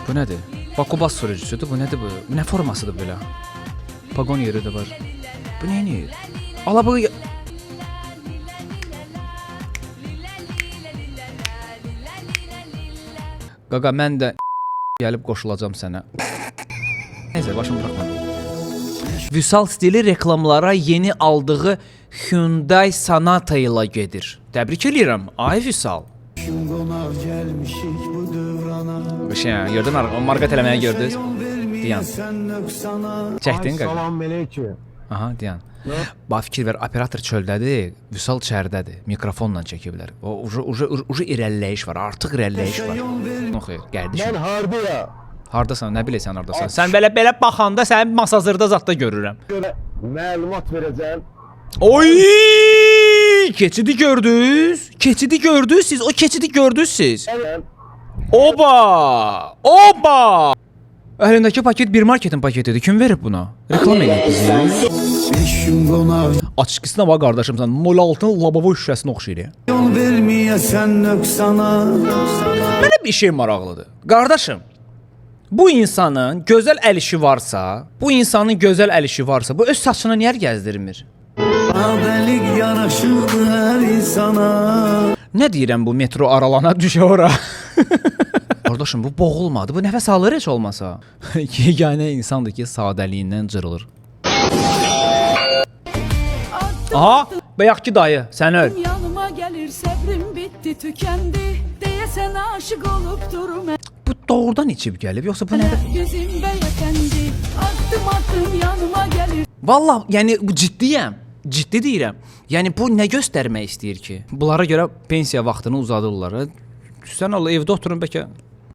Bu nədir? Bakubas sürücüsüdür. Bu nədir bu? Nə formasıdır belə? Pagon yeri də var. Bu neyini? Ala bu... Qaqa, mən də gəlib qoşulacam sənə. Neyse, başım bıraxma. Vüsal stili reklamlara yeni aldığı Hyundai Sonata ilə gedir. Təbrik edirəm, ay Vüsal. Gördün mü? O marka eləməyə gördünüz. Diyan. Çəkdin qaqa. Salam aleyküm. Aha, Diyan. Bax, fikir ver, operator çöldədir, Vüsal içərdədir. Mikrofonla çəkiblər. O ucu irəliləyiş var, artıq irəliləyiş var. Xeyr, qardaşım. Mən hardayam? Hardasan, nə bilirsən hardasan? Sən belə baxanda səni masazırda zətdə görürəm. Görə məlumat verəcəm. Oy! Keçidi gördünüz? Keçidi gördünüz siz? O keçidi gördünüz siz? Oba! Oba! Əlindəki paket bir marketin paketidir. Kim verib buna? Reklam edib bizi. Açıqısına bax qardaşım, sən 06-nın lavabo şüşəsinə oxşayır. Yol verməyəsən nöqsana. Mənə bir şey maraqlıdır. Qardaşım, bu insanın gözəl əl işi varsa, bu öz saçını niyə gəzdirmir? Sadəlik yaraşıqdır hər insana. Nə deyirəm bu metro aralana düşə ora? Qardaşım, bu boğulmadı. Bu nəfəs alır heç olmasa. Yeganə insandır ki, sadəliyindən cırılır. Aha, bayaq ki dayı, sən öl. Yanıma gəlir səbrim bitdi, tükəndi. Deyəsən aşıq olub durum. Bu doğrudan içib gəlib, yoxsa bu nədir? Gözüm bəyəfəndi. Addım yanıma gəlir. Vallahi, yəni ciddiyəm. Ciddi deyirəm. Yəni bu nə göstərmək istəyir ki? Bunlara görə pensiya vaxtını uzadırlar. Sən Allah evdə oturun bəlkə